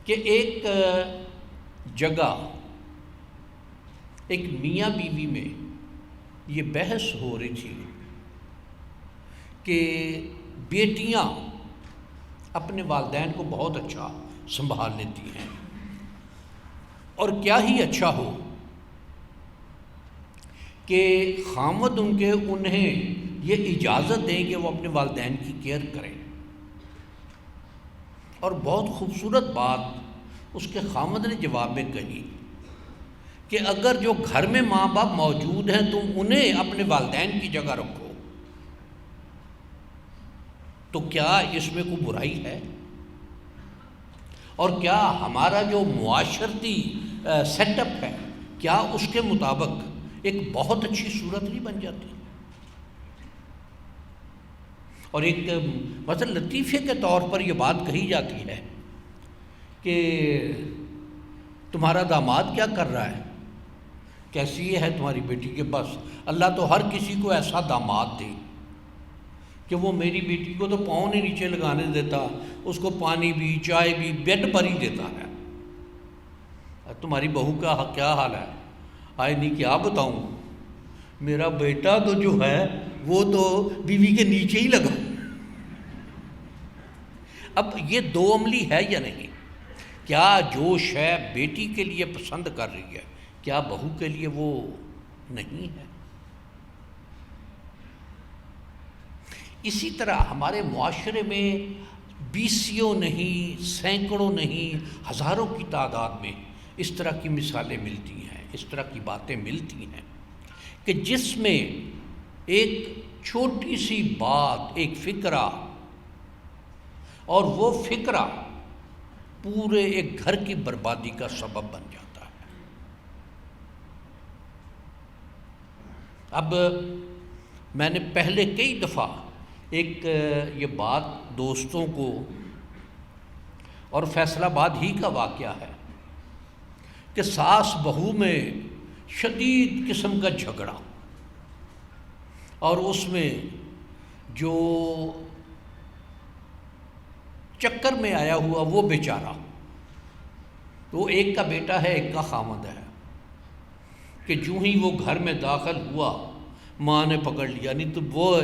کہ ایک جگہ ایک میاں بیوی میں یہ بحث ہو رہی تھی کہ بیٹیاں اپنے والدین کو بہت اچھا سنبھال لیتی ہیں، اور کیا ہی اچھا ہو کہ خامد ان کے انہیں یہ اجازت دیں کہ وہ اپنے والدین کی کیئر کریں۔ اور بہت خوبصورت بات اس کے خامد نے جواب میں کہی کہ اگر جو گھر میں ماں باپ موجود ہیں تم انہیں اپنے والدین کی جگہ رکھو تو کیا اس میں کوئی برائی ہے؟ اور کیا ہمارا جو معاشرتی سیٹ اپ ہے کیا اس کے مطابق ایک بہت اچھی صورت نہیں بن جاتی؟ اور ایک مثلا لطیفے کے طور پر یہ بات کہی جاتی ہے کہ تمہارا داماد کیا کر رہا ہے، کیسی ہے تمہاری بیٹی کے بس اللہ تو ہر کسی کو ایسا داماد دے کہ وہ میری بیٹی کو تو پاؤں نہیں نیچے لگانے دیتا، اس کو پانی بھی چائے بھی بیڈ پر ہی دیتا ہے۔ تمہاری بہو کا کیا حال ہے؟ آئے نہیں کیا بتاؤں، میرا بیٹا تو جو ہے وہ تو بیوی کے نیچے ہی لگا۔ اب یہ دو عملی ہے یا نہیں؟ کیا جو شے بیٹی کے لیے پسند کر رہی ہے کیا بہو کے لیے وہ نہیں ہے؟ اسی طرح ہمارے معاشرے میں بیسیوں نہیں، سینکڑوں نہیں، ہزاروں کی تعداد میں اس طرح کی مثالیں ملتی ہیں، اس طرح کی باتیں ملتی ہیں کہ جس میں ایک چھوٹی سی بات، ایک فکرہ، اور وہ فکرہ پورے ایک گھر کی بربادی کا سبب بن جاتا ہے۔ اب میں نے پہلے کئی دفعہ ایک یہ بات دوستوں کو، اور فیصل آباد ہی کا واقعہ ہے کہ ساس بہو میں شدید قسم کا جھگڑا، اور اس میں جو چکر میں آیا ہوا وہ بیچارہ، وہ ایک کا بیٹا ہے ایک کا خامد ہے، کہ جو ہی وہ گھر میں داخل ہوا ماں نے پکڑ لیا، نہیں تو وہ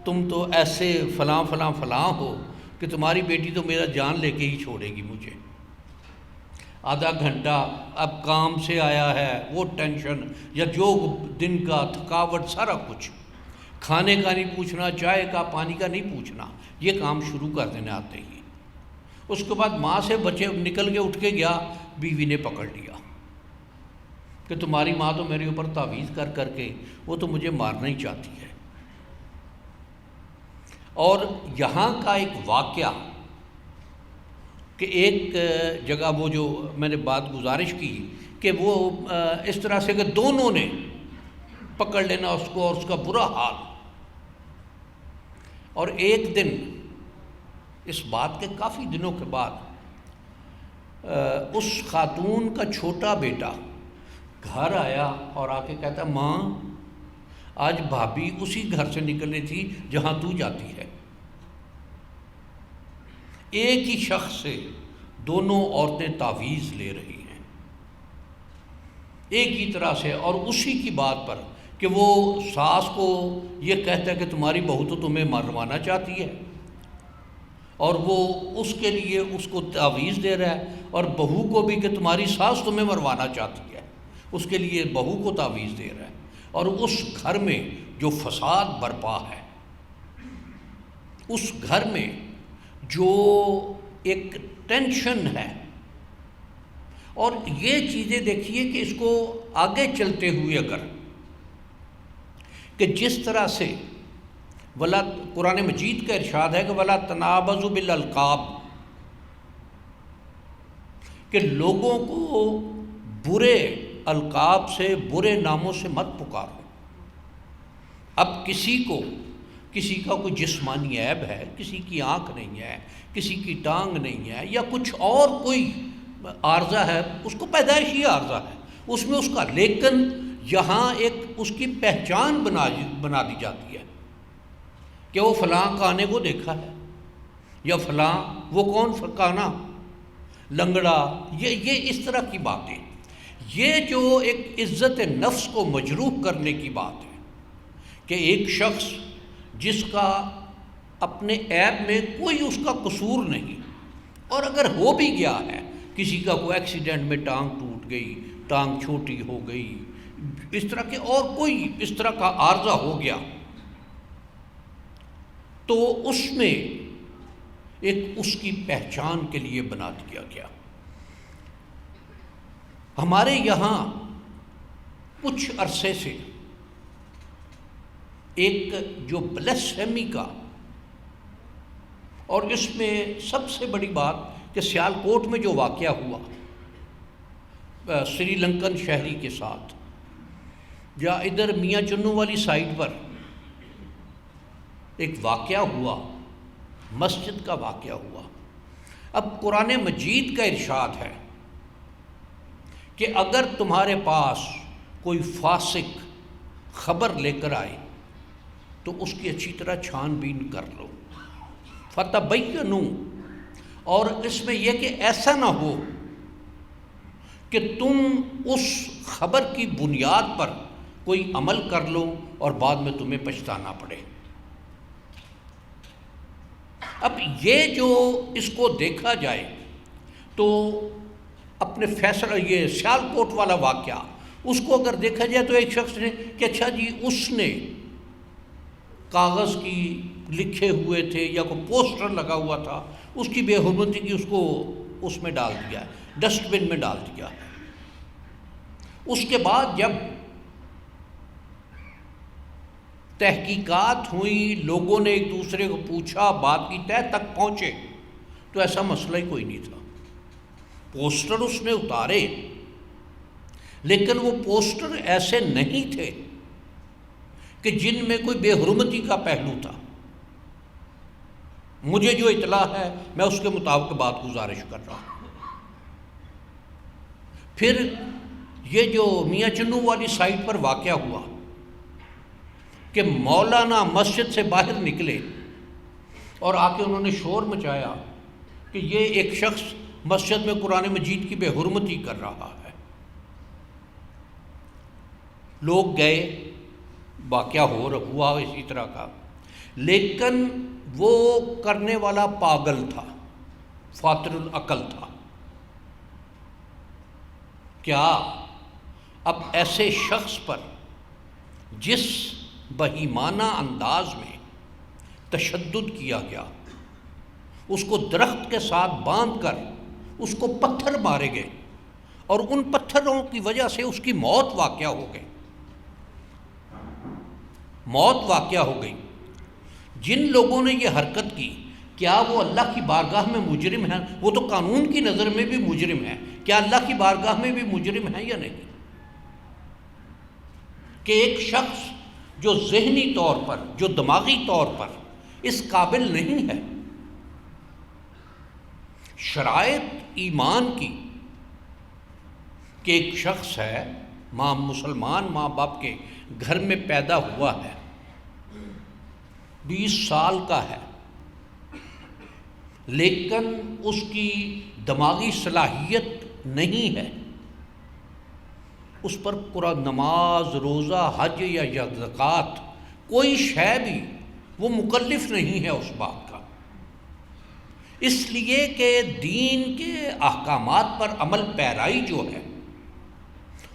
تم تو ایسے فلاں فلاں فلاں ہو کہ تمہاری بیٹی تو میرا جان لے کے ہی چھوڑے گی مجھے۔ آدھا گھنٹہ اب کام سے آیا ہے وہ ٹینشن یا جو دن کا تھکاوٹ سارا کچھ، کھانے کا نہیں پوچھنا، چائے کا پانی کا نہیں پوچھنا، یہ کام شروع کر دینے آتے ہی۔ اس کے بعد ماں سے بچے نکل کے اٹھ کے گیا، بیوی نے پکڑ لیا کہ تمہاری ماں تو میرے اوپر تعویذ کر کر کے وہ تو مجھے مارنا ہی چاہتی ہے۔ اور یہاں کا ایک واقعہ کہ ایک جگہ وہ جو میں نے بات گزارش کی کہ وہ اس طرح سے کہ دونوں نے پکڑ لینا اس کو اور اس کا برا حال، اور ایک دن اس بات کے کافی دنوں کے بعد اس خاتون کا چھوٹا بیٹا گھر آیا اور آ کے کہتا ماں آج بھابھی اسی گھر سے نکلی تھی جہاں تو جاتی ہے۔ ایک ہی شخص سے دونوں عورتیں تعویذ لے رہی ہیں ایک ہی طرح سے، اور اسی کی بات پر کہ وہ ساس کو یہ کہتا ہے کہ تمہاری بہو تو تمہیں مروانا چاہتی ہے، اور وہ اس کے لیے اس کو تعویذ دے رہا ہے، اور بہو کو بھی کہ تمہاری ساس تمہیں مروانا چاہتی ہے، اس کے لیے بہو کو تعویذ دے رہا ہے۔ اور اس گھر میں جو فساد برپا ہے، اس گھر میں جو ایک ٹینشن ہے، اور یہ چیزیں دیکھیے کہ اس کو آگے چلتے ہوئے اگر کہ جس طرح سے قرآن مجید کا ارشاد ہے کہ وَلَا تَنَابَزُوا بِالْأَلْقَابِ، کہ لوگوں کو برے القاب سے، برے ناموں سے مت پکارو۔ اب کسی کا کوئی جسمانی عیب ہے، کسی کی آنکھ نہیں ہے، کسی کی ٹانگ نہیں ہے، یا کچھ اور کوئی عارضہ ہے، اس کو پیدائشی عارضہ ہے اس میں اس کا، لیکن یہاں ایک اس کی پہچان بنا دی جاتی ہے کہ وہ فلاں کانے کو دیکھا ہے، یا فلاں وہ کون کانا، لنگڑا، یہ اس طرح کی باتیں، یہ جو ایک عزت نفس کو مجروح کرنے کی بات ہے کہ ایک شخص جس کا اپنے عیب میں کوئی اس کا قصور نہیں، اور اگر ہو بھی گیا ہے، کسی کا کوئی ایکسیڈنٹ میں ٹانگ ٹوٹ گئی، ٹانگ چھوٹی ہو گئی، اس طرح کے اور کوئی اس طرح کا عارضہ ہو گیا، تو اس میں ایک اس کی پہچان کے لیے بنا دیا گیا۔ ہمارے یہاں کچھ عرصے سے ایک جو بلیسفیمی کا، اور اس میں سب سے بڑی بات کہ سیالکوٹ میں جو واقعہ ہوا سری لنکن شہری کے ساتھ، یا ادھر میاں چنو والی سائٹ پر ایک واقعہ ہوا، مسجد کا واقعہ ہوا۔ اب قرآن مجید کا ارشاد ہے کہ اگر تمہارے پاس کوئی فاسق خبر لے کر آئے تو اس کی اچھی طرح چھان بین کر لو، فتبینوا، اور اس میں یہ کہ ایسا نہ ہو کہ تم اس خبر کی بنیاد پر کوئی عمل کر لو اور بعد میں تمہیں پچھتانا پڑے۔ اب یہ جو اس کو دیکھا جائے تو اپنے فیصلہ، یہ سیالکوٹ والا واقعہ، اس کو اگر دیکھا جائے تو ایک شخص نے کہ اچھا جی اس نے کاغذ کی لکھے ہوئے تھے یا کوئی پوسٹر لگا ہوا تھا، اس کی بے حرمتی کی، اس کو اس میں ڈال دیا ہے، ڈسٹ بن میں ڈال دیا ہے۔ اس کے بعد جب تحقیقات ہوئی، لوگوں نے ایک دوسرے کو پوچھا، بات کی تہہ تک پہنچے، تو ایسا مسئلہ ہی کوئی نہیں تھا۔ پوسٹر اس نے اتارے، لیکن وہ پوسٹر ایسے نہیں تھے کہ جن میں کوئی بے حرمتی کا پہلو تھا۔ مجھے جو اطلاع ہے میں اس کے مطابق بات گزارش کر رہا ہوں۔ پھر یہ جو میاں چنو والی سائٹ پر واقعہ ہوا کہ مولانا مسجد سے باہر نکلے اور آ کے انہوں نے شور مچایا کہ یہ ایک شخص مسجد میں قرآن مجید کی بے حرمتی کر رہا ہے۔ لوگ گئے، واقعہ ہوا اسی طرح کا، لیکن وہ کرنے والا پاگل تھا، فاتر العقل تھا۔ کیا اب ایسے شخص پر جس بہیمانہ انداز میں تشدد کیا گیا، اس کو درخت کے ساتھ باندھ کر اس کو پتھر مارے گئے اور ان پتھروں کی وجہ سے اس کی موت واقع ہو گئی، موت واقع ہو گئی۔ جن لوگوں نے یہ حرکت کی، کیا وہ اللہ کی بارگاہ میں مجرم ہیں؟ وہ تو قانون کی نظر میں بھی مجرم ہیں، کیا اللہ کی بارگاہ میں بھی مجرم ہیں یا نہیں؟ کہ ایک شخص جو ذہنی طور پر، جو دماغی طور پر اس قابل نہیں ہے، شرائط ایمان کی، کہ ایک شخص ہے ماں مسلمان ماں باپ کے گھر میں پیدا ہوا ہے، 20 سال کا ہے، لیکن اس کی دماغی صلاحیت نہیں ہے، اس پر قرآن، نماز، روزہ، حج یا زکوٰۃ کوئی شے بھی وہ مکلف نہیں ہے اس بات کا، اس لیے کہ دین کے احکامات پر عمل پیرائی جو ہے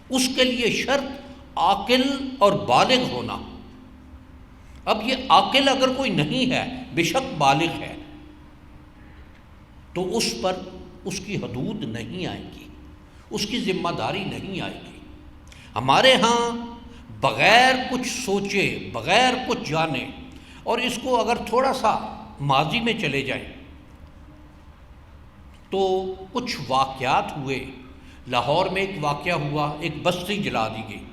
اس کے لیے شرط عاقل اور بالغ ہونا۔ اب یہ عاقل اگر کوئی نہیں ہے، بے شک بالغ ہے، تو اس پر اس کی حدود نہیں آئے گی، اس کی ذمہ داری نہیں آئے گی۔ ہمارے ہاں بغیر کچھ سوچے، بغیر کچھ جانے، اور اس کو اگر تھوڑا سا ماضی میں چلے جائیں تو کچھ واقعات ہوئے۔ لاہور میں ایک واقعہ ہوا، ایک بستی جلا دی گئی۔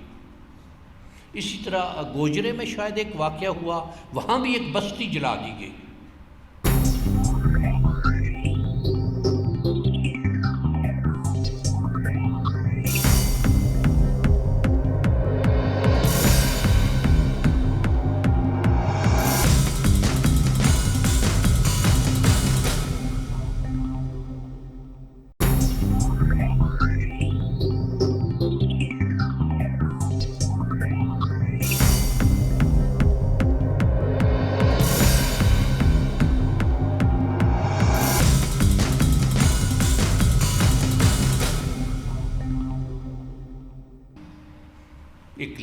اسی طرح گوجرے میں شاید ایک واقعہ ہوا، وہاں بھی ایک بستی جلا دی گئی۔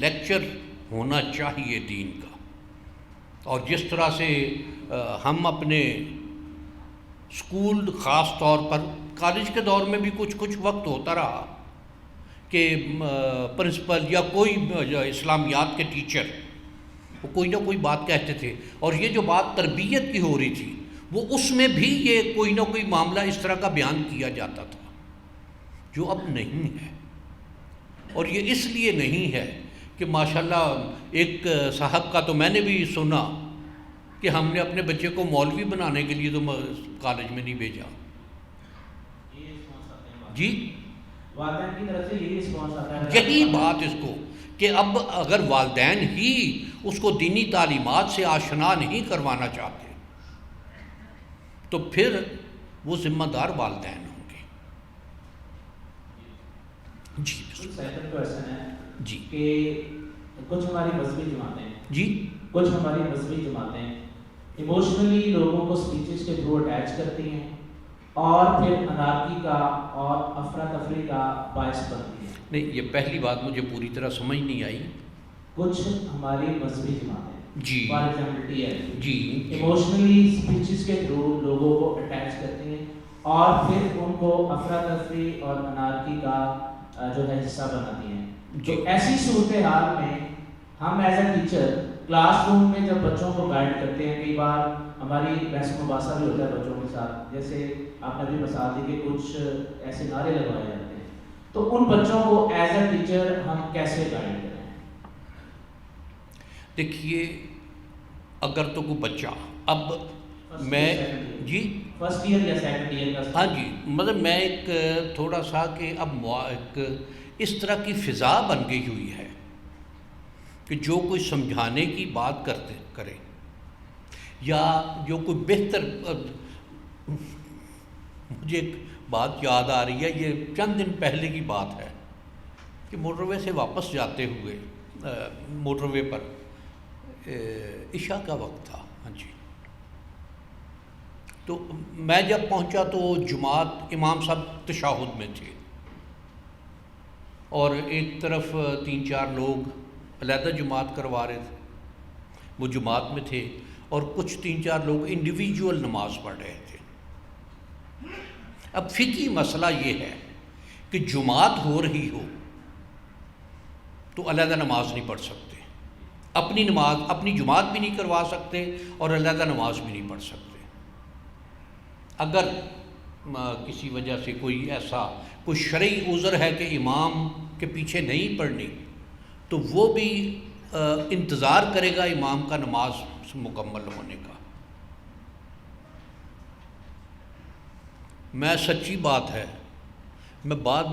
لیکچر ہونا چاہیے دین کا. اور جس طرح سے ہم اپنے اسکول، خاص طور پر کالج کے دور میں بھی کچھ وقت ہوتا رہا کہ پرنسپل یا کوئی اسلامیات کے ٹیچر وہ کوئی نہ کوئی بات کہتے تھے، اور یہ جو بات تربیت کی ہو رہی تھی وہ اس میں بھی یہ کوئی نہ کوئی معاملہ اس طرح کا بیان کیا جاتا تھا، جو اب نہیں ہے. اور یہ اس لیے نہیں ہے کہ ماشاءاللہ ایک صاحب کا تو میں نے بھی سنا کہ ہم نے اپنے بچے کو مولوی بنانے کے لیے تو کالج میں نہیں بھیجا. جی والدین کی طرف سے یہی رسپانس آتا ہے. یہی بات اس کو کہ اب اگر والدین ہی اس کو دینی تعلیمات سے آشنا نہیں کروانا چاہتے تو پھر وہ ذمہ دار والدین ہوں گے. جی سیکنڈ کویسچن ہے جی کہ کچھ ہماری مذہبی جماعتیں جی ایموشنلی لوگوں کو اسپیچز کے تھرو اٹیچ کرتی ہیں اور پھر انارکی کا اور افراتفری کا باعث بنتی ہیں. نہیں، یہ پہلی بات مجھے پوری طرح سمجھ نہیں آئی. کچھ ہماری مذہبی جماعتیں جی فار ایگزامپل ٹی ایل جی ایموشنلی اسپیچز کے تھرو لوگوں کو اٹیچ کرتی ہیں اور پھر ان کو افراتفری اور انارکی کا جو ہے حصہ بناتی ہیں. تو ایسی صورتحال میں ہم as a teacher class room میں جب بچوں کو گائیڈ کرتے ہیں، کئی بار ہماری بحث مباحثہ بھی ہوتا ہے بچوں کے ساتھ، جیسے آپ نے بھی مثال دی کہ کچھ ایسے نعرے لگوائے جاتے ہیں، تو ان بچوں کو ایز اے ٹیچر ہم کیسے گائیڈ کریں؟ دیکھیے، اگر تو کوئی بچہ اب میں جی فرسٹ ایئر یا سیکنڈ ایئر کا، ہاں جی، مطلب میں ایک تھوڑا سا کہ اب ایک اس طرح کی فضا بن گئی ہوئی ہے کہ جو کوئی سمجھانے کی بات کرے یا جو کوئی بہتر، مجھے ایک بات یاد آ رہی ہے، یہ چند دن پہلے کی بات ہے کہ موٹر وے سے واپس جاتے ہوئے موٹر وے پر عشاء کا وقت تھا. ہاں جی، تو میں جب پہنچا تو جماعت امام صاحب تشہد میں تھے اور ایک طرف 3-4 لوگ علیحدہ جماعت کروا رہے تھے، وہ جماعت میں تھے، اور کچھ 3-4 لوگ انڈیویجول نماز پڑھ رہے تھے. اب فقہی مسئلہ یہ ہے کہ جماعت ہو رہی ہو تو علیحدہ نماز نہیں پڑھ سکتے، اپنی نماز اپنی جماعت بھی نہیں کروا سکتے اور علیحدہ نماز بھی نہیں پڑھ سکتے. اگر کسی وجہ سے کوئی شرعی عذر ہے کہ امام کے پیچھے نہیں پڑھنی تو وہ بھی انتظار کرے گا امام کا نماز مکمل ہونے کا. میں سچی بات ہے، میں بعد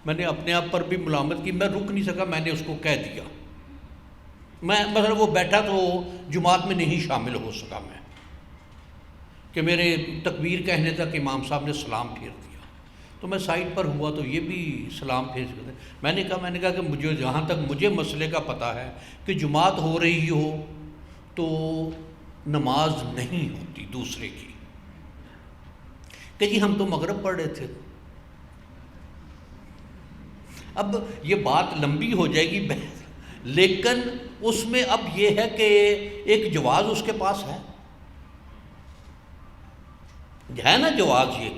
میں نے اپنے آپ پر بھی ملامت کی، میں رک نہیں سکا، میں نے اس کو کہہ دیا. میں مثلا وہ بیٹھا تو جماعت میں نہیں شامل ہو سکا میں، کہ میرے تکبیر کہنے تک امام صاحب نے سلام پھیر دیا، تو میں سائڈ پر ہوا تو یہ بھی سلام پھیر دیا. میں نے کہا کہ مجھے جہاں تک مجھے مسئلے کا پتہ ہے کہ جماعت ہو رہی ہو تو نماز نہیں ہوتی دوسرے کی، کہ جی ہم تو مغرب پڑھ رہے تھے. اب یہ بات لمبی ہو جائے گی، لیکن اس میں اب یہ ہے کہ ایک جواز اس کے پاس ہے نا جواز یہ،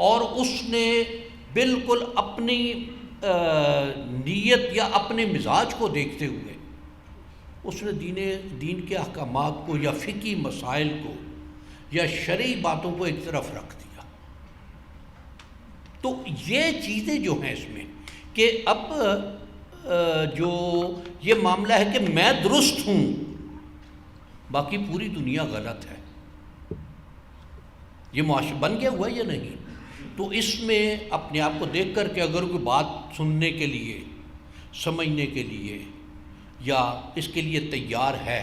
اور اس نے بالکل اپنی نیت یا اپنے مزاج کو دیکھتے ہوئے اس نے دین کے احکامات کو یا فقہی مسائل کو یا شرعی باتوں کو ایک طرف رکھ دیا. تو یہ چیزیں جو ہیں اس میں کہ اب جو یہ معاملہ ہے کہ میں درست ہوں باقی پوری دنیا غلط ہے، یہ معاشرہ بن گیا ہوا یا نہیں. تو اس میں اپنے آپ کو دیکھ کر کے اگر کوئی بات سننے کے لیے، سمجھنے کے لیے یا اس کے لیے تیار ہے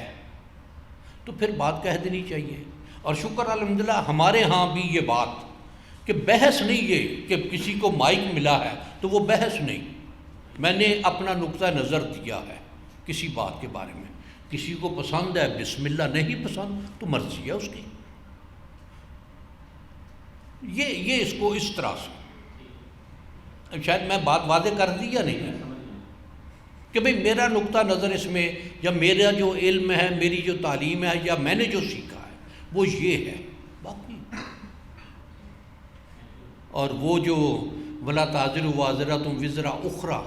تو پھر بات کہہ دینی چاہیے. اور شکر الحمدللہ ہمارے ہاں بھی یہ بات کہ بحث نہیں، یہ کہ کسی کو مائک ملا ہے تو وہ بحث نہیں. میں نے اپنا نقطہ نظر دیا ہے کسی بات کے بارے میں، کسی کو پسند ہے بسم اللہ، نہیں پسند تو مرضی ہے اس کی. یہ اس کو اس طرح سے، شاید میں بات واضح کر دی یا نہیں. کہ بھئی میرا نقطہ نظر اس میں، یا میرا جو علم ہے، میری جو تعلیم ہے، یا میں نے جو سیکھا ہے وہ یہ ہے، باقی اور وہ جو ولا تازر وازرۃ وزر اخری،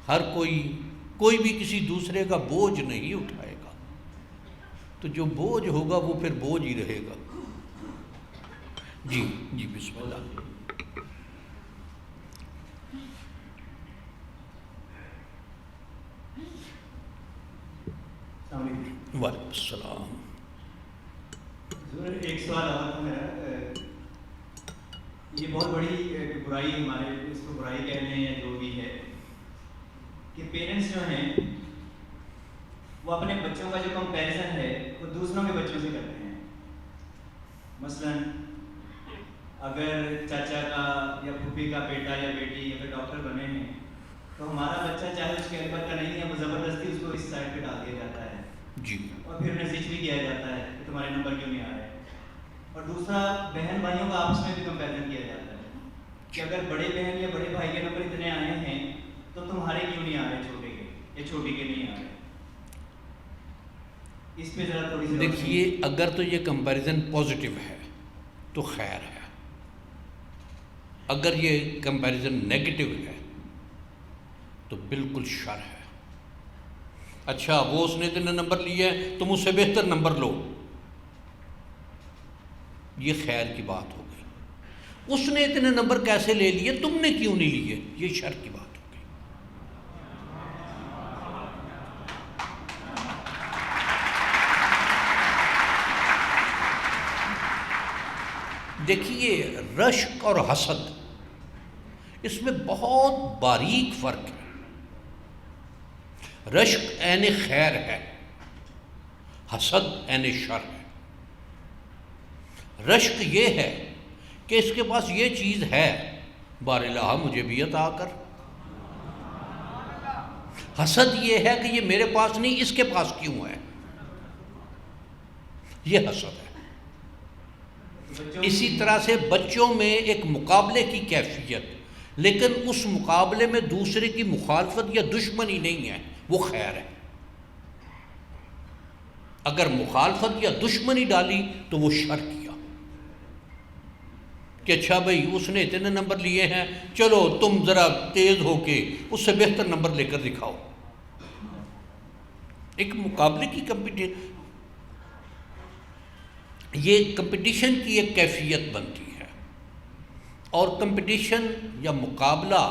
ہر کوئی بھی کسی دوسرے کا بوجھ نہیں اٹھائے گا، تو جو بوجھ ہوگا وہ پھر بوجھ ہی رہے گا۔ جی بسم اللہ۔ وعلیکم السلام۔ ایک سوال اور تھا میرا، یہ بہت بڑی برائی ہمارے، اس کو برائی کہہ لیں یا جو بھی ہے، کہ پیرنٹس جو ہیں وہ اپنے بچوں کا جو کمپیریزن ہے وہ دوسروں کے بچوں سے کرتے ہیں۔ مثلا اگر چاچا کا یا پھوپھی کا بیٹا یا بیٹی اگر ڈاکٹر بنے ہیں تو ہمارا بچہ چاہے اس کے کیلبر کا نہیں ہے، وہ زبردستی اس کو اس سائڈ پہ ڈال دیا جاتا ہے جی، اور پھر میسج بھی کیا جاتا ہے کہ تمہارے نمبر کیوں نہیں آ رہے۔ اور دوسرا، بہن بھائیوں کا آپس میں بھی کمپیریزن کیا جاتا ہے کہ اگر بڑے بہن یا بڑے بھائی کے نمبر اتنے آئے ہیں تو تمہارے کیوں نہیں آ رہے، چھوٹے کے یا چھوٹی کے نہیں آ رہے۔ اس پہ ذرا تھوڑی سی دیکھیے، اگر تو یہ کمپیریزن پازیٹیو ہے تو خیر ہے، اگر یہ کمپیریزن نیگیٹو ہے تو بالکل شر ہے۔ اچھا، وہ اس نے اتنے نمبر لیے ہیں تم اس سے بہتر نمبر لو، یہ خیر کی بات ہو گئی۔ اس نے اتنے نمبر کیسے لے لیے، تم نے کیوں نہیں لیے، یہ شر کی بات ہو گئی۔ دیکھیے، رشک اور حسد، اس میں بہت باریک فرق ہے۔ رشک عین خیر ہے، حسد عین شر ہے۔ رشک یہ ہے کہ اس کے پاس یہ چیز ہے، بار الہ مجھے بھی عطا کر۔ حسد یہ ہے کہ یہ میرے پاس نہیں، اس کے پاس کیوں ہے، یہ حسد ہے۔ اسی طرح سے بچوں میں ایک مقابلے کی کیفیت، لیکن اس مقابلے میں دوسرے کی مخالفت یا دشمنی نہیں ہے، وہ خیر ہے۔ اگر مخالفت یا دشمنی ڈالی تو وہ شر کیا کہ اچھا بھائی اس نے اتنے نمبر لیے ہیں، چلو تم ذرا تیز ہو کے اس سے بہتر نمبر لے کر دکھاؤ۔ ایک مقابلے کی کمپٹیشن، یہ کمپٹیشن کی ایک کیفیت بنتی ہے، اور کمپٹیشن یا مقابلہ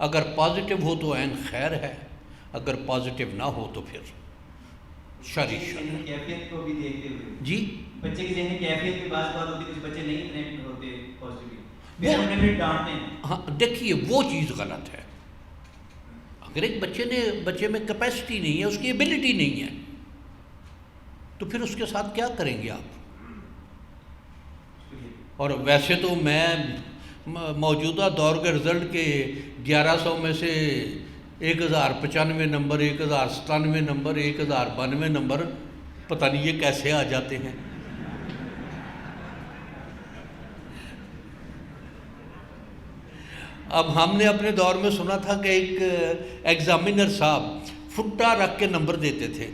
اگر پازیٹیو ہو تو عین خیر ہے، اگر پازیٹیو نہ ہو تو پھر شر ہی شر ہے۔ کیفیت کو بھی دیکھتے ہوئے جی، بچے کی ذہنی کیفیت کی بات ہوتی ہے، کچھ بچے نہیں اتنے ہوتے پازیٹیو، پھر انہیں پھر ڈانٹتے ہیں۔ ہاں دیکھیے، وہ چیز غلط ہے۔ اگر ایک بچے میں کیپیسٹی نہیں ہے، اس کی ایبلٹی نہیں ہے، تو پھر اس کے ساتھ کیا کریں گے آپ؟ اور ویسے تو میں موجودہ دور کے رزلٹ کے 1100 میں سے 1095 نمبر، 1097 نمبر، 1092 نمبر، پتہ نہیں یہ کیسے آ جاتے ہیں۔ اب ہم نے اپنے دور میں سنا تھا کہ ایک ایگزامینر صاحب فٹا رکھ کے نمبر دیتے تھے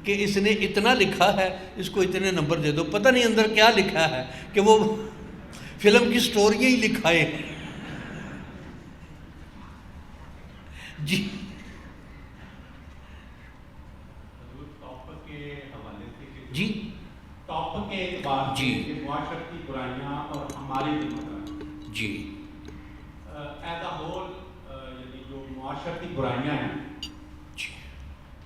کہ اس نے اتنا لکھا ہے، اس کو اتنے نمبر دے دو۔ پتہ نہیں اندر کیا لکھا ہے، کہ وہ فلم کی سٹوریاں ہی لکھائے۔ جی، ٹاپک کے حوالے سے، جی، ٹاپک کے اعتبار جی، سے معاشرتی برائیاں اور ہماری ذمہ داری، جی، ایز اے ہول، یعنی جو معاشرتی برائیاں ہیں، جی،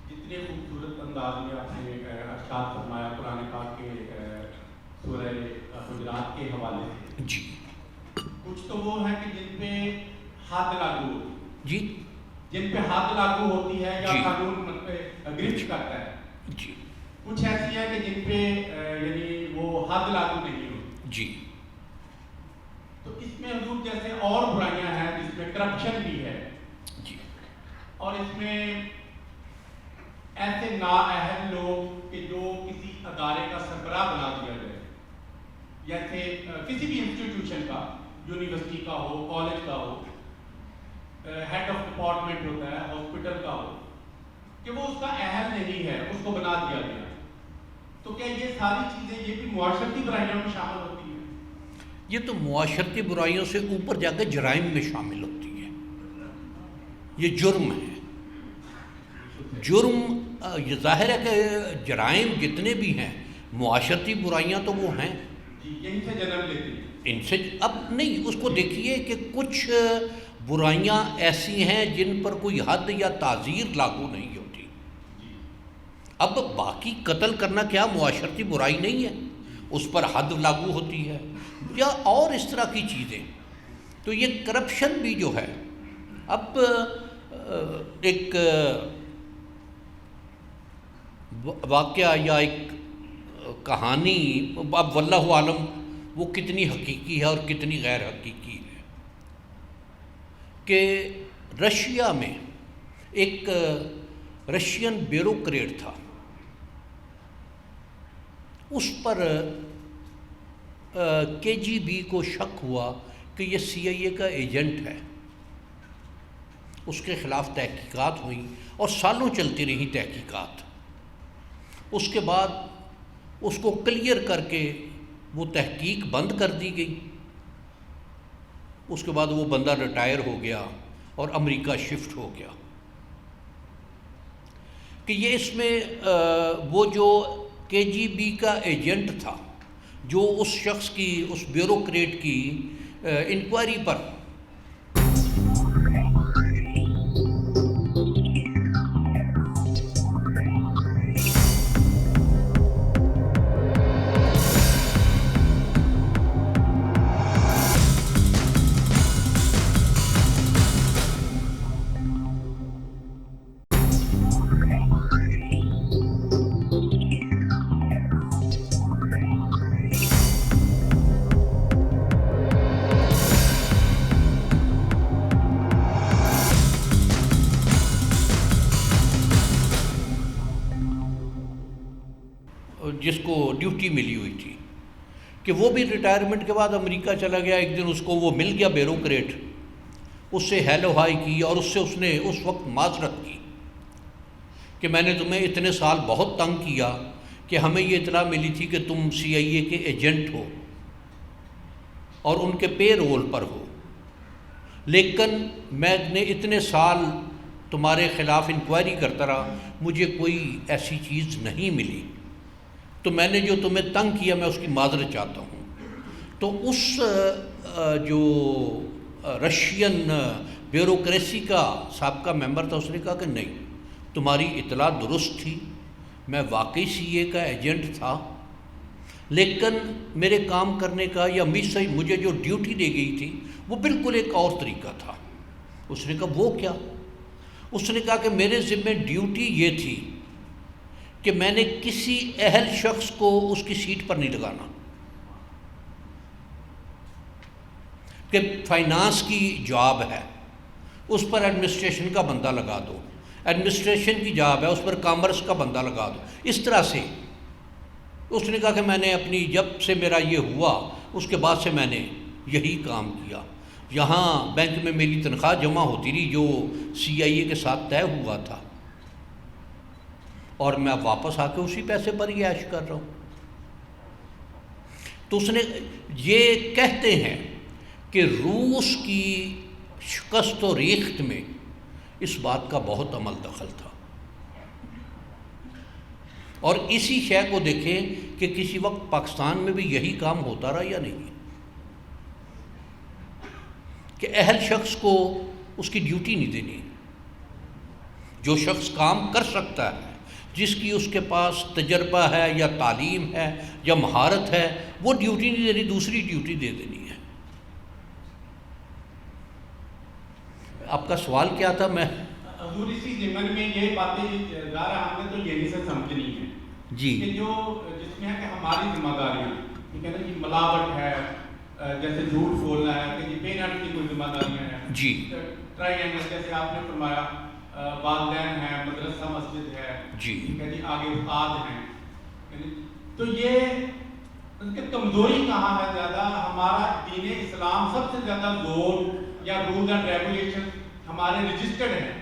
جتنے خوبصورت انداز میں آپ نے ارشاد فرمایا قرآن پاک کے سورہ حجرات کے حوالے سے، جی، کچھ تو وہ ہیں کہ جن پہ حد لاگو ہوتی ہے، جی، جن پہ حد لاگو ہوتی ہے یا جی، قانون پہ گرفت کرتا ہے، جی، کچھ ایسی ہیں کہ جن پہ یعنی وہ حد لاگو نہیں ہوتی۔ جی، تو اس میں حضور جیسے اور برائیاں ہیں جس میں کرپشن بھی ہے، جی، اور اس میں ایسے نااہل لوگ کہ جو کسی ادارے کا سربراہ بنا دیا جائے، جیسے کسی بھی انسٹیٹیوشن کا، یونیورسٹی کا ہو، کالج کا ہو، ہیڈ آف ڈپارٹمنٹ ہوتا ہے ہاسپٹل کا ہو کہ وہ اس کا اہل نہیں ہے، اس کو بنا دیا گیا، تو کیا یہ ساری چیزیں یہ بھی معاشرتی برائیوں میں شامل ہوتی ہیں؟ یہ تو معاشرتی برائیوں سے اوپر جا کے جرائم میں شامل ہوتی ہے، یہ جرم ہے۔ جرم یہ ظاہر ہے کہ جرائم جتنے بھی ہیں معاشرتی برائیاں تو وہ ہیں، جی یہیں سے جنم لیتی ہیں۔ ان سے اب نہیں، اس کو دیکھیے کہ کچھ برائیاں ایسی ہیں جن پر کوئی حد یا تعزیر لاگو نہیں ہوتی۔ اب باقی قتل کرنا کیا معاشرتی برائی نہیں ہے؟ اس پر حد لاگو ہوتی ہے یا اور اس طرح کی چیزیں۔ تو یہ کرپشن بھی جو ہے، اب ایک واقعہ یا ایک کہانی، اب واللہ عالم وہ کتنی حقیقی ہے اور کتنی غیر حقیقی ہے، کہ رشیا میں ایک رشین بیوروکریٹ تھا، اس پر KGB کو شک ہوا کہ یہ CIA کا ایجنٹ ہے، اس کے خلاف تحقیقات ہوئیں اور سالوں چلتی رہی تحقیقات۔ اس کے بعد اس کو کلیئر کر کے وہ تحقیق بند کر دی گئی۔ اس کے بعد وہ بندہ ریٹائر ہو گیا اور امریکہ شفٹ ہو گیا۔ کہ یہ اس میں وہ جو KGB کا ایجنٹ تھا، جو اس شخص کی، اس بیوروکریٹ کی انکوائری پر جس کو ڈیوٹی ملی ہوئی تھی، کہ وہ بھی ریٹائرمنٹ کے بعد امریکہ چلا گیا۔ ایک دن اس کو وہ مل گیا بیوروکریٹ، اس سے ہیلو ہائی کی اور اس نے اس وقت معذرت کی کہ میں نے تمہیں اتنے سال بہت تنگ کیا کہ ہمیں یہ اطلاع ملی تھی کہ تم CIA کے ایجنٹ ہو اور ان کے پے رول پر ہو، لیکن میں نے اتنے سال تمہارے خلاف انکوائری کرتا رہا، مجھے کوئی ایسی چیز نہیں ملی، تو میں نے جو تمہیں تنگ کیا میں اس کی معذرت چاہتا ہوں۔ تو اس جو رشین بیوروکریسی کا سابقہ ممبر تھا، اس نے کہا کہ نہیں، تمہاری اطلاع درست تھی، میں واقعی CIA کا ایجنٹ تھا، لیکن میرے کام کرنے کا یا مجھے جو ڈیوٹی دی گئی تھی وہ بالکل ایک اور طریقہ تھا۔ اس نے کہا وہ کیا؟ اس نے کہا کہ میرے ذمہ ڈیوٹی یہ تھی کہ میں نے کسی اہل شخص کو اس کی سیٹ پر نہیں لگانا، کہ فائنانس کی جاب ہے اس پر ایڈمنسٹریشن کا بندہ لگا دو، ایڈمنسٹریشن کی جاب ہے اس پر کامرس کا بندہ لگا دو، اس طرح سے۔ اس نے کہا کہ میں نے اپنی جب سے میرا یہ ہوا اس کے بعد سے میں نے یہی کام کیا، یہاں بینک میں میری تنخواہ جمع ہوتی رہی جو CIA کے ساتھ طے ہوا تھا، اور میں اب واپس آ کے اسی پیسے پر ہی عیش کر رہا ہوں۔ تو اس نے یہ کہتے ہیں کہ روس کی شکست و ریخت میں اس بات کا بہت عمل دخل تھا، اور اسی شے کو دیکھیں کہ کسی وقت پاکستان میں بھی یہی کام ہوتا رہا یا نہیں، کہ اہل شخص کو اس کی ڈیوٹی نہیں دینی، جو شخص کام کر سکتا ہے، جس کی اس کے پاس تجربہ ہے یا تعلیم ہے یا مہارت ہے، وہ ڈیوٹی نہیں دینی، دوسری ڈیوٹی دے دینی ہے۔ آپ کا سوال کیا تھا؟ میں حضور اسی ضمن میں یہ باتیں ظاہر ہم نے تو یہی سے سمجھنی ہے جی، کہ جو جس میں ہے کہ ہماری ذمہ داریاں، ٹھیک ہے نا جی، ملاوٹ ہے، جیسے جھوٹ بولنا ہے، کہ جی پیمنٹ کی کوئی ذمہ داریاں ہیں، جی، ٹرائی اینگل جیسے آپ نے فرمایا، والدین ہیں، مدرسہ مسجد ہے، جی، ٹھیک ہے جی، آگے استاد ہیں، تو یہ ان کی کمزوری کہاں ہے زیادہ؟ ہمارا دین اسلام سب سے زیادہ زور یا رولز اینڈ ریگولیشن ہمارے رجسٹرڈ ہیں.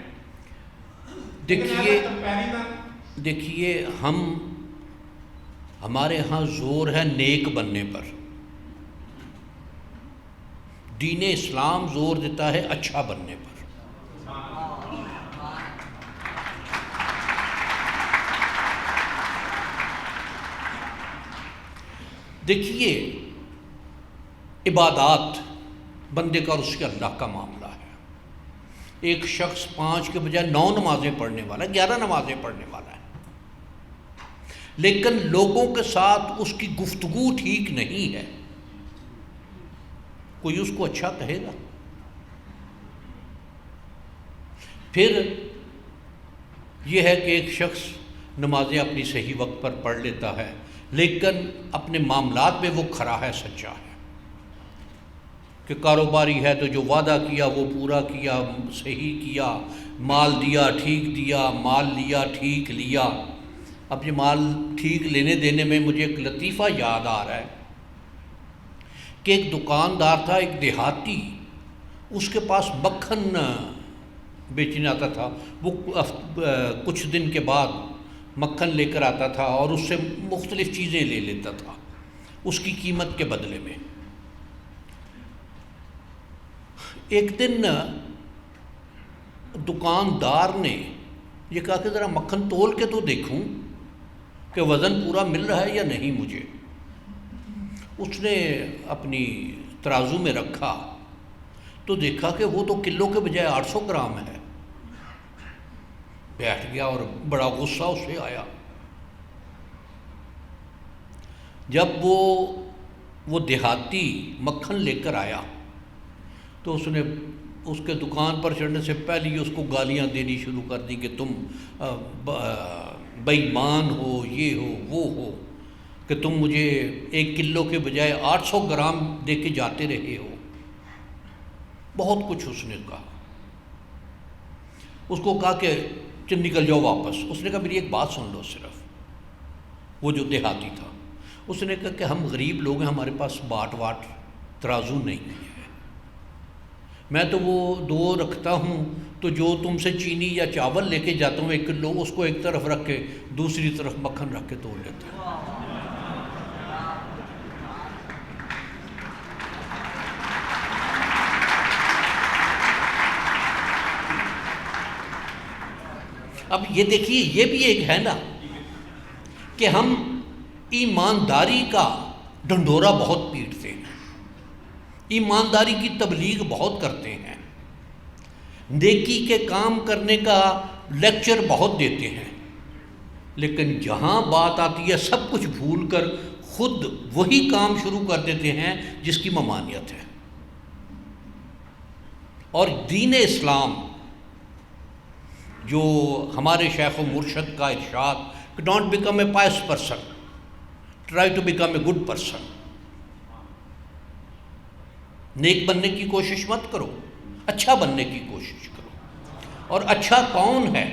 دیکھیے ہمارے ہاں زور ہے نیک بننے پر. دین اسلام زور دیتا ہے اچھا بننے پر. دیکھیے عبادات بندے کا اور اس کے اللہ کا معاملہ ہے. ایک شخص 5 کے بجائے 9 نمازیں پڑھنے والا ہے, 11 نمازیں پڑھنے والا ہے, لیکن لوگوں کے ساتھ اس کی گفتگو ٹھیک نہیں ہے, کوئی اس کو اچھا کہے گا؟ پھر یہ ہے کہ ایک شخص نمازیں اپنی صحیح وقت پر پڑھ لیتا ہے, لیکن اپنے معاملات میں وہ کھرا ہے, سچا ہے, کہ کاروباری ہے تو جو وعدہ کیا وہ پورا کیا, صحیح کیا, مال دیا ٹھیک دیا, مال لیا ٹھیک لیا. اب یہ مال ٹھیک لینے دینے میں مجھے ایک لطیفہ یاد آ رہا ہے کہ ایک دکاندار تھا, ایک دیہاتی, اس کے پاس مکھن بیچنے آتا تھا. وہ کچھ دن کے بعد مکھن لے کر آتا تھا اور اس سے مختلف چیزیں لے لیتا تھا اس کی قیمت کے بدلے میں. ایک دن دکاندار نے یہ کہا کہ ذرا مکھن تول کے تو دیکھوں کہ وزن پورا مل رہا ہے یا نہیں مجھے. اس نے اپنی ترازو میں رکھا تو دیکھا کہ وہ تو کلو کے بجائے 800 گرام ہے. بیٹھ گیا اور بڑا غصہ اسے آیا. جب وہ دیہاتی مکھن لے کر آیا تو اس نے اس کے دکان پر چڑھنے سے پہلے ہی اس کو گالیاں دینی شروع کر دی کہ تم بے ایمان ہو, یہ ہو, وہ ہو, کہ تم مجھے 1 کلو کے بجائے 800 گرام دے کے جاتے رہے ہو. بہت کچھ اس نے کہا. اس کو کہا کہ نکل جاؤ واپس. اس نے کہا میری ایک بات سن لو صرف. وہ جو دیہاتی تھا اس نے کہا کہ ہم غریب لوگ ہیں, ہمارے پاس باٹ ترازو نہیں ہے, میں تو وہ 2 رکھتا ہوں, تو جو تم سے چینی یا چاول لے کے جاتا ہوں 1 کلو, اس کو ایک طرف رکھ کے دوسری طرف مکھن رکھ کے تول لیتا ہوں. اب یہ دیکھیے یہ بھی ایک ہے نا کہ ہم ایمانداری کا ڈنڈورا بہت پیٹتے ہیں, ایمانداری کی تبلیغ بہت کرتے ہیں, نیکی کے کام کرنے کا لیکچر بہت دیتے ہیں, لیکن جہاں بات آتی ہے سب کچھ بھول کر خود وہی کام شروع کر دیتے ہیں جس کی ممانعت ہے. اور دین اسلام جو ہمارے شیخ و مرشد کا ارشاد کہ don't become a pious person, try to become a good person. نیک بننے کی کوشش مت کرو, اچھا بننے کی کوشش کرو. اور اچھا کون ہے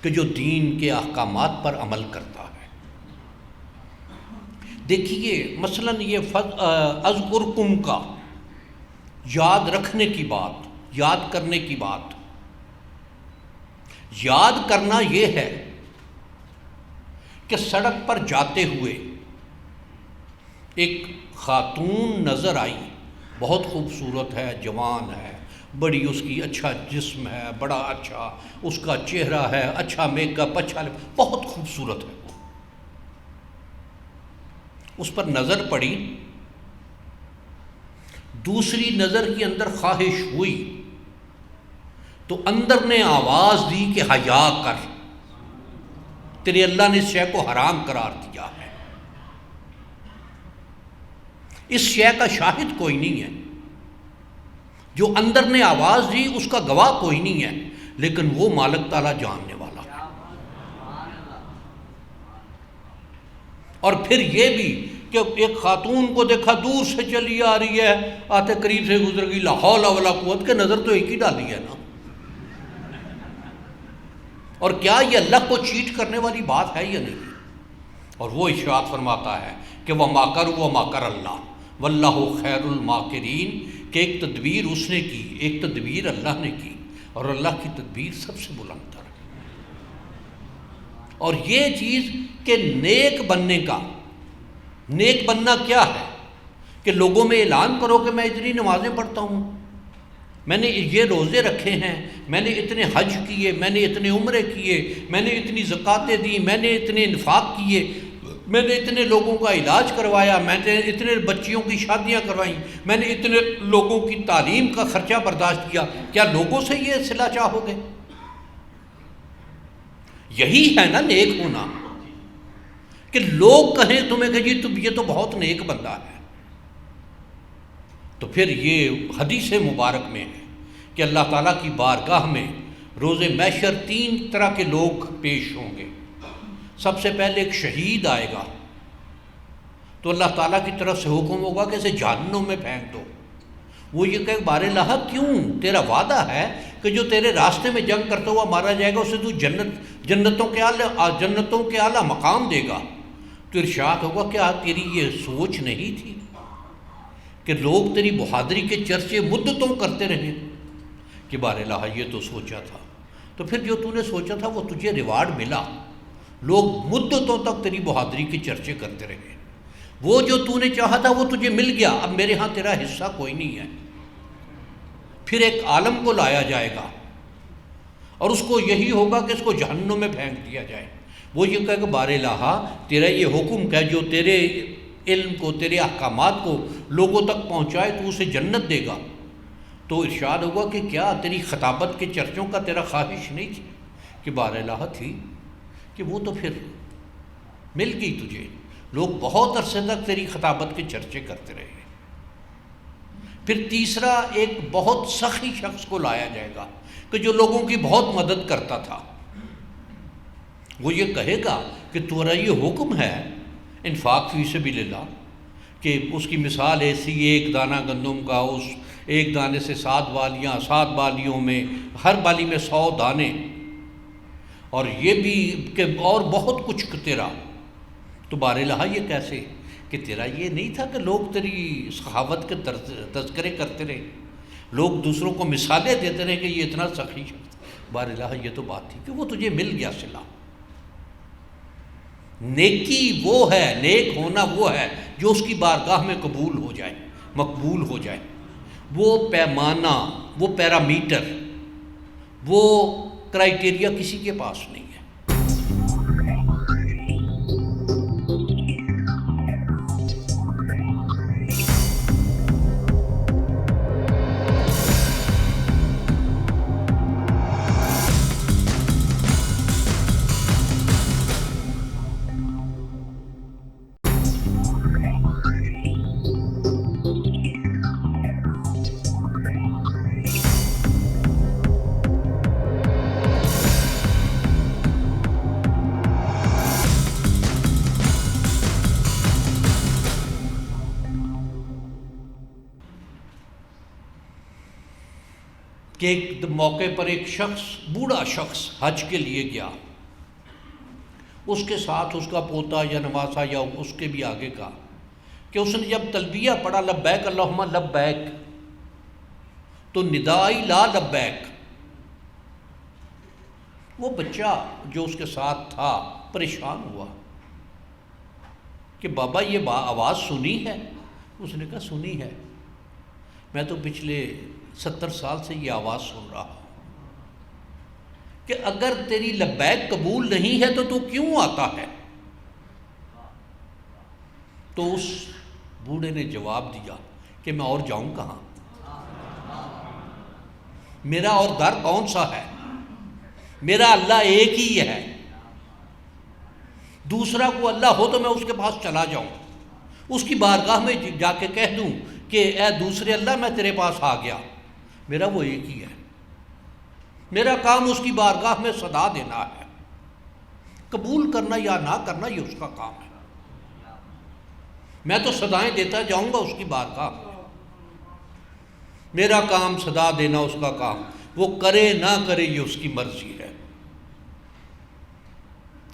کہ جو دین کے احکامات پر عمل کرتا ہے. دیکھیے مثلا یہ اذکرکم کا یاد رکھنے کی بات, یاد کرنے کی بات. یاد کرنا یہ ہے کہ سڑک پر جاتے ہوئے ایک خاتون نظر آئی, بہت خوبصورت ہے, جوان ہے, بڑی اس کی اچھا جسم ہے, بڑا اچھا اس کا چہرہ ہے, اچھا میک اپ, اچھا بہت خوبصورت ہے. اس پر نظر پڑی, دوسری نظر کی اندر خواہش ہوئی تو اندر نے آواز دی کہ حیا کر, تیرے اللہ نے اس شے کو حرام قرار دیا ہے. اس شے کا شاہد کوئی نہیں ہے, جو اندر نے آواز دی اس کا گواہ کوئی نہیں ہے, لیکن وہ مالک تعالیٰ جاننے والا ہے. اور پھر یہ بھی کہ ایک خاتون کو دیکھا دور سے چلی آ رہی ہے, آتے قریب سے گزر گئی, لا حول ولا قوت, کہ نظر تو ایک ہی ڈالی ہے نا. اور کیا یہ اللہ کو چیٹ کرنے والی بات ہے یا نہیں؟ اور وہ ارشاد فرماتا ہے کہ وَمَا كَرُوا وَمَا كَرَ اللَّهُ وَاللَّهُ خَيْرُ الْمَاكِرِينَ, کہ ایک تدبیر اس نے کی, ایک تدبیر اللہ نے کی, اور اللہ کی تدبیر سب سے بلند تر ہے۔ اور یہ چیز کہ نیک بننے کا، نیک بننا کیا ہے کہ لوگوں میں اعلان کرو کہ میں اتنی نمازیں پڑھتا ہوں، میں نے یہ روزے رکھے ہیں، میں نے اتنے حج کیے، میں نے اتنے عمرے کیے، میں نے اتنی زکاتیں دی، میں نے اتنے انفاق کیے، میں نے اتنے لوگوں کا علاج کروایا، میں نے اتنے بچیوں کی شادیاں کروائیں، میں نے اتنے لوگوں کی تعلیم کا خرچہ برداشت کیا۔ کیا لوگوں سے یہ صلہ چاہو گے؟ یہی ہے نا نیک ہونا، کہ لوگ کہیں تمہیں کہ جی یہ تو بہت نیک بندہ ہے۔ تو پھر یہ حدیث مبارک میں ہے کہ اللہ تعالیٰ کی بارگاہ میں روز محشر 3 طرح کے لوگ پیش ہوں گے۔ سب سے پہلے ایک شہید آئے گا، تو اللہ تعالیٰ کی طرف سے حکم ہوگا کہ اسے جہنم میں پھینک دو۔ وہ یہ کہ بار الہ کیوں؟ تیرا وعدہ ہے کہ جو تیرے راستے میں جنگ کرتا ہوا مارا جائے گا اسے تو جنتوں کے اعلیٰ مقام دے گا۔ تو ارشاد ہوگا کیا تیری یہ سوچ نہیں تھی کہ لوگ تیری بہادری کے چرچے مدتوں کرتے رہے؟ کہ بار الہ یہ تو سوچا تھا، تو پھر جو تو نے سوچا تھا وہ تجھے ریوارڈ ملا۔ لوگ مدتوں تک تیری بہادری کے چرچے کرتے رہے، وہ جو تو نے چاہا تھا وہ تجھے مل گیا، اب میرے ہاں تیرا حصہ کوئی نہیں ہے۔ پھر ایک عالم کو لایا جائے گا اور اس کو یہی ہوگا کہ اس کو جہنم میں پھینک دیا جائے۔ وہ یہ کہے کہ بار الہ تیرا یہ حکم کہ جو تیرے علم کو، تیرے احکامات کو لوگوں تک پہنچائے تو اسے جنت دے گا۔ تو ارشاد ہوگا کہ کیا تیری خطابت کے چرچوں کا تیرا خواہش نہیں تھی؟ کہ بار الہ تھی، کہ وہ تو پھر مل گئی تجھے، لوگ بہت عرصے تک تیری خطابت کے چرچے کرتے رہے۔ پھر تیسرا ایک بہت سخی شخص کو لایا جائے گا کہ جو لوگوں کی بہت مدد کرتا تھا۔ وہ یہ کہے گا کہ تمہارا یہ حکم ہے انفاق فی سبیل اللہ، کہ اس کی مثال ایسی، ایک دانہ گندم کا، اس ایک دانے سے 7 بالیاں، 7 بالیوں میں ہر بالی میں 100 دانے، اور یہ بھی کہ اور بہت کچھ تیرا۔ تو بار الہ یہ کیسے کہ تیرا یہ نہیں تھا کہ لوگ تیری سخاوت کے تذکرے کرتے رہے، لوگ دوسروں کو مثالیں دیتے رہے کہ یہ اتنا سخی شخص۔ بار الہ یہ تو بات تھی کہ وہ تجھے مل گیا صلہ۔ نیکی وہ ہے، نیک ہونا وہ ہے جو اس کی بارگاہ میں قبول ہو جائے، مقبول ہو جائے۔ وہ پیمانہ، وہ پیرامیٹر، وہ کرائیٹیریا کسی کے پاس نہیں ہے۔ کہ ایک موقع پر ایک شخص، بوڑھا شخص حج کے لیے گیا، اس کے ساتھ اس کا پوتا یا نواسا یا اس کے بھی آگے کا، کہ اس نے جب تلبیہ پڑھا لبیک اللہم لبیک، تو ندائی لا لبیک، وہ بچہ جو اس کے ساتھ تھا پریشان ہوا کہ بابا یہ آواز سنی ہے؟ اس نے کہا سنی ہے، میں تو پچھلے 70 سال سے یہ آواز سن رہا ہوں کہ اگر تیری لبیک قبول نہیں ہے تو کیوں آتا ہے؟ تو اس بوڑھے نے جواب دیا کہ میں اور جاؤں کہاں، میرا اور در کون سا ہے، میرا اللہ ایک ہی ہے، دوسرا کو اللہ ہو تو میں اس کے پاس چلا جاؤں، اس کی بارگاہ میں جا کے کہہ دوں کہ اے دوسرے اللہ میں تیرے پاس آ گیا، میرا وہ ایک ہی ہے، میرا کام اس کی بارگاہ میں صدا دینا ہے، قبول کرنا یا نہ کرنا یہ اس کا کام ہے، میں تو صدائیں دیتا جاؤں گا اس کی بارگاہ میں، میرا کام صدا دینا اس کا کام، وہ کرے نہ کرے یہ اس کی مرضی ہے۔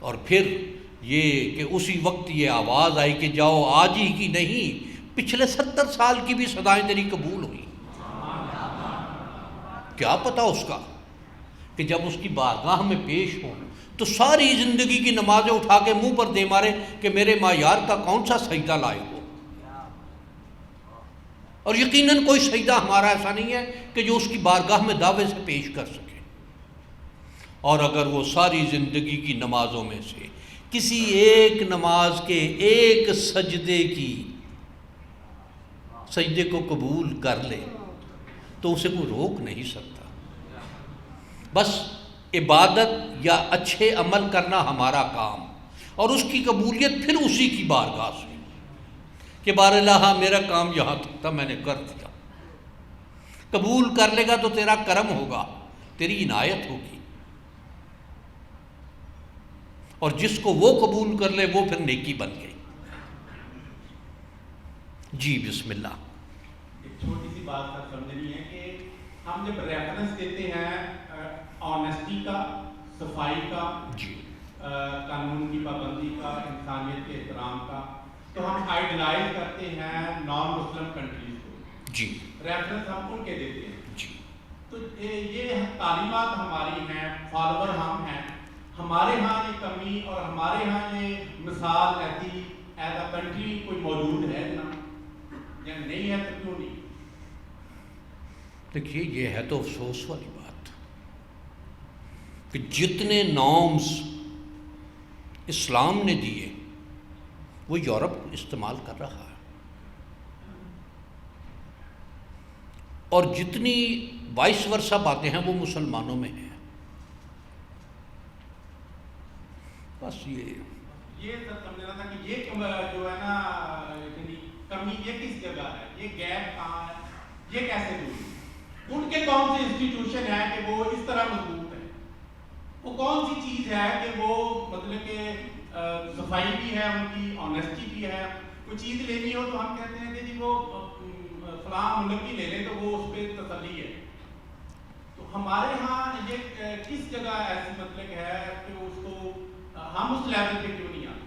اور پھر یہ کہ اسی وقت یہ آواز آئی کہ جاؤ، آج ہی کی نہیں پچھلے 70 سال کی بھی صدائیں تیری قبول ہوئی، کیا پتا اس کا کہ جب اس کی بارگاہ میں پیش ہوں تو ساری زندگی کی نمازیں اٹھا کے منہ پر دے مارے کہ میرے معیار کا کون سا سجدہ لائے ہو. اور یقیناً کوئی سجدہ ہمارا ایسا نہیں ہے کہ جو اس کی بارگاہ میں دعوے سے پیش کر سکے. اور اگر وہ ساری زندگی کی نمازوں میں سے کسی ایک نماز کے ایک سجدے کو قبول کر لے تو اسے کوئی روک نہیں سکتا. بس عبادت یا اچھے عمل کرنا ہمارا کام، اور اس کی قبولیت پھر اسی کی بارگاہ سے کہ بار اللہ میرا کام یہاں تک تھا، میں نے کر دیا. قبول کر لے گا تو تیرا کرم ہوگا، تیری عنایت ہوگی. اور جس کو وہ قبول کر لے وہ پھر نیکی بن گئی. جی بسم اللہ. ایک چھوٹی سی بات کا سمجھنی ہے کہ ہم جب ریفرنس دیتے ہیں آنیسٹی کا، صفائی کا، جی قانون کی پابندی کا، انسانیت کے احترام کا، تو ہم آئیڈلائز کرتے ہیں نان مسلم کنٹریز کو. جی ریفرنس ہم ان کے دیتے ہیں. جی تو یہ تعلیمات ہماری ہیں، فالوور ہم ہیں. ہمارے ہاں یہ کمی اور ہمارے ہاں یہ مثال ایسی ایز اے کنٹری کوئی موجود ہے نا، یا نہیں ہے تو کیوں نہیں؟ دیکھیے یہ ہے تو افسوس والی بات کہ جتنے نارمز اسلام نے دیے وہ یورپ استعمال کر رہا ہے، اور جتنی وائس ورثہ باتیں ہیں وہ مسلمانوں میں ہیں. بس یہ سر سمجھنا تھا کہ یہ جو ہے نا کمی یہ کس جگہ ہے، یہ گیپ کہاں ہے، یہ کیسے دور؟ ان کے کون سے انسٹیٹیوشن ہے کہ وہ اس طرح مضبوط ہے؟ وہ کون سی چیز ہے کہ وہ مطلب کہ صفائی بھی ہے، ان کی آنیسٹی بھی ہے. کوئی چیز لینی ہو تو ہم کہتے ہیں کہ جی وہ فلاں ملک کی لے لیں تو وہ اس پہ تسلی ہے. تو ہمارے ہاں یہ کس جگہ ایسی مطلب ہے کہ اس کو ہم اس لیول پہ کیوں نہیں آتے؟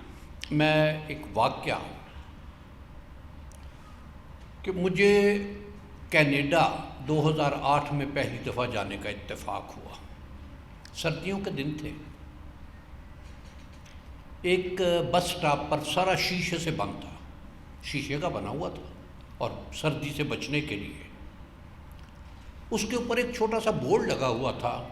میں ایک واقعہ کہ مجھے کینیڈا 2008 میں پہلی دفعہ جانے کا اتفاق ہوا. سردیوں کے دن تھے. ایک بس سٹاپ پر سارا شیشے سے بند تھا، شیشے کا بنا ہوا تھا، اور سردی سے بچنے کے لیے اس کے اوپر ایک چھوٹا سا بورڈ لگا ہوا تھا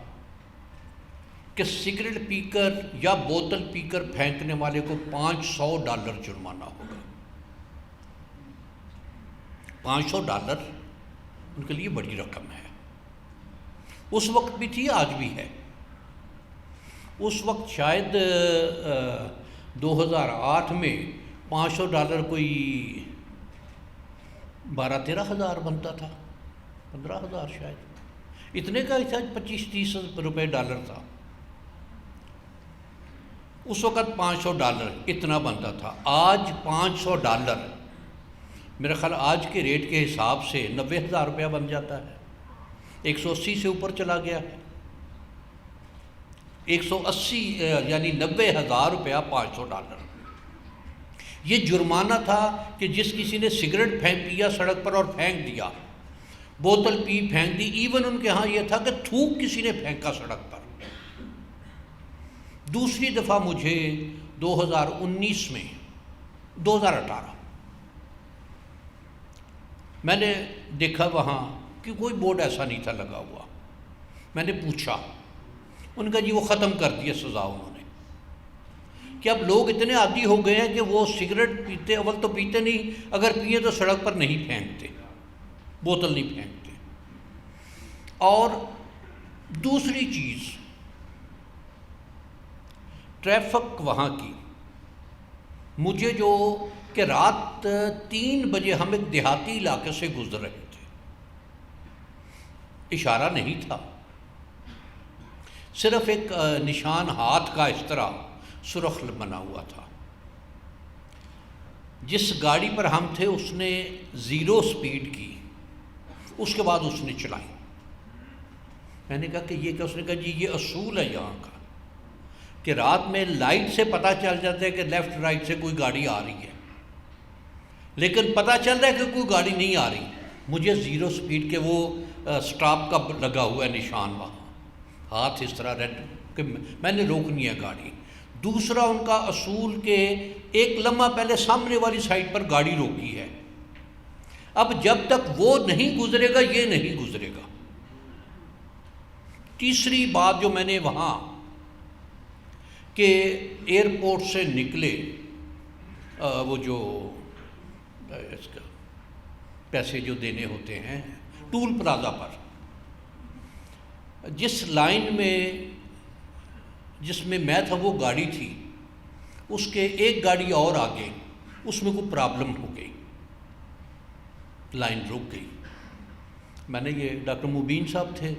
کہ سگریٹ پی کر یا بوتل پی کر پھینکنے والے کو $500 جرمانہ ہوگا. $500 ان کے لیے بڑی رقم ہے. اس وقت بھی تھی، آج بھی ہے. اس وقت شاید 2008 میں $500 کوئی 12-13 ہزار بنتا تھا، 15 ہزار شاید، اتنے کا ہی تھا، 25-30 روپے ڈالر تھا. اس وقت $500 اتنا بنتا تھا. آج $500 میرا خیال آج کے ریٹ کے حساب سے 90,000 روپیہ بن جاتا ہے. 180 سے اوپر چلا گیا ہے. 180 یعنی 90,000 روپیہ $500. یہ جرمانہ تھا کہ جس کسی نے سگریٹ پیا سڑک پر اور پھینک دیا، بوتل پی پھینک دی. ایون ان کے ہاں یہ تھا کہ تھوک کسی نے پھینکا سڑک پر. دوسری دفعہ مجھے 2019 میں 2018 میں نے دیکھا وہاں کہ کوئی بورڈ ایسا نہیں تھا لگا ہوا. میں نے پوچھا، ان کا جی وہ ختم کر دیا سزا انہوں نے، کہ اب لوگ اتنے عادی ہو گئے ہیں کہ وہ سگریٹ پیتے، اول تو پیتے نہیں، اگر پیے تو سڑک پر نہیں پھینکتے، بوتل نہیں پھینکتے. اور دوسری چیز ٹریفک وہاں کی، مجھے جو کہ رات 3 بجے ہم ایک دیہاتی علاقے سے گزر رہے تھے، اشارہ نہیں تھا، صرف ایک نشان ہاتھ کا اس طرح سرخ بنا ہوا تھا. جس گاڑی پر ہم تھے اس نے 0 سپیڈ کی، اس کے بعد اس نے چلائی. میں نے کہا کہ یہ کیا؟ اس نے کہا جی یہ اصول ہے یہاں کا کہ رات میں لائٹ سے پتہ چل جاتا ہے کہ لیفٹ رائٹ سے کوئی گاڑی آ رہی ہے، لیکن پتہ چل رہا ہے کہ کوئی گاڑی نہیں آ رہی. مجھے 0 سپیڈ کے وہ سٹاپ کا لگا ہوا ہے نشان وہاں، ہاتھ اس طرح ریڈ کہ میں نے روکنی ہے گاڑی. دوسرا ان کا اصول کہ ایک لمحہ پہلے سامنے والی سائڈ پر گاڑی روکی ہے. اب جب تک وہ نہیں گزرے گا یہ نہیں گزرے گا. تیسری بات جو میں نے وہاں کہ ایئرپورٹ سے نکلے وہ جو اس کا پیسے جو دینے ہوتے ہیں ٹول پلازا پر، جس لائن میں جس میں میں تھا وہ گاڑی تھی، اس کے ایک گاڑی اور آگے اس میں کوئی پرابلم ہو گئی، لائن رک گئی. میں نے یہ ڈاکٹر مبین صاحب تھے،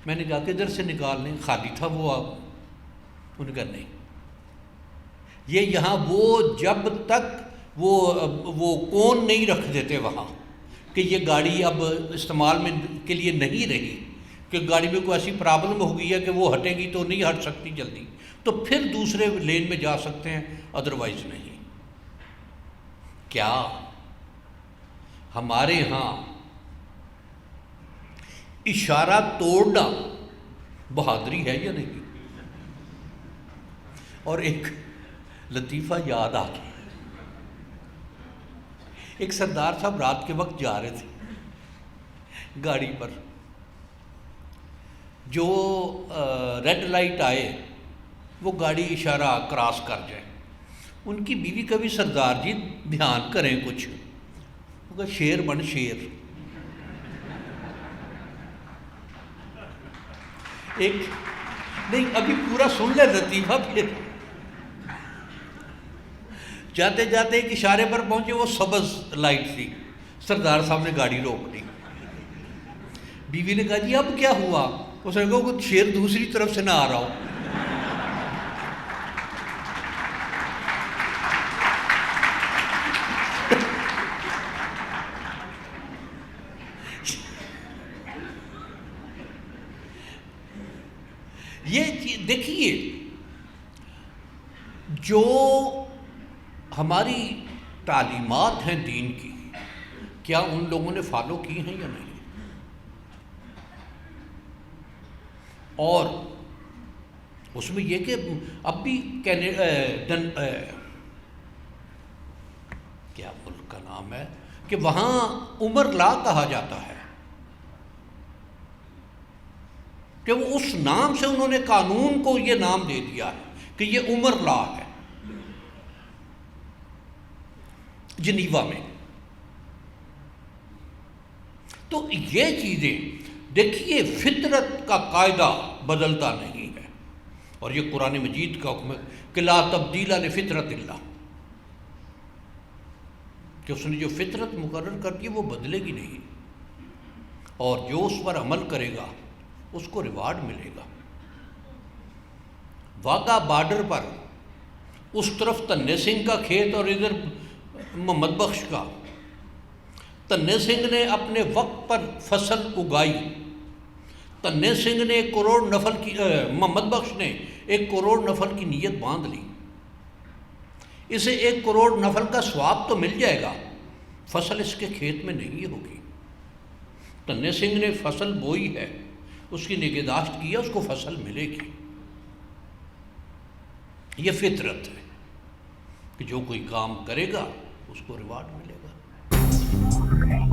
میں نے کہا کہ ادھر سے نکال لیں، خالی تھا وہ. آپ انہوں نے کہا نہیں، یہ یہاں وہ جب تک وہ کون نہیں رکھ دیتے وہاں کہ یہ گاڑی اب استعمال میں کے لیے نہیں رہی، کہ گاڑی میں کوئی ایسی پرابلم ہو گئی ہے کہ وہ ہٹے گی تو نہیں ہٹ سکتی جلدی، تو پھر دوسرے لین میں جا سکتے ہیں، ادروائز نہیں. کیا ہمارے ہاں اشارہ توڑنا بہادری ہے یا نہیں؟ اور ایک لطیفہ یاد آ گیا. ایک سردار صاحب رات کے وقت جا رہے تھے گاڑی پر، جو ریڈ لائٹ آئے وہ گاڑی اشارہ کراس کر جائے. ان کی بیوی کا بھی سردار جی دھیان کریں کچھ، وہ کہا شیر بن شیر. ایک نہیں ابھی پورا سن لے لطیفہ. پھر جاتے جاتے ایک اشارے پر پہنچے، وہ سبز لائٹ تھی، سردار صاحب نے گاڑی روک دی. بیوی نے کہا جی اب کیا ہوا؟ اس نے کہا کہ شیر دوسری طرف سے نہ آ رہا ہو. یہ چیز دیکھیے، جو ہماری تعلیمات ہیں دین کی، کیا ان لوگوں نے فالو کی ہیں یا نہیں؟ اور اس میں یہ کہ اب بھی کیا ملک کا نام ہے کہ وہاں عمر لا کہا جاتا ہے، کہ وہ اس نام سے انہوں نے قانون کو یہ نام دے دیا ہے کہ یہ عمر لا ہے جنیوا میں. تو یہ چیزیں دیکھیے، فطرت کا قاعدہ بدلتا نہیں ہے، اور یہ قرآن مجید کا حکم ہے کہ لا تبدیل لفطرت اللہ، کہ اس نے جو فطرت مقرر کر دی وہ بدلے گی نہیں، اور جو اس پر عمل کرے گا اس کو ریوارڈ ملے گا. واگا بارڈر پر اس طرف تنّے سنگھ کا کھیت اور ادھر محمد بخش کا. تنّے سنگھ نے اپنے وقت پر فصل اگائی، تنّے سنگھ نے 1 کروڑ نفل کی، محمد بخش نے 1 کروڑ نفل کی نیت باندھ لی. اسے 1 کروڑ نفل کا ثواب تو مل جائے گا، فصل اس کے کھیت میں نہیں ہوگی. تنّے سنگھ نے فصل بوئی ہے، اس کی نگہداشت کی ہے، اس کو فصل ملے گی. یہ فطرت ہے کہ جو کوئی کام کرے گا اس کو ریوارڈ ملے گا.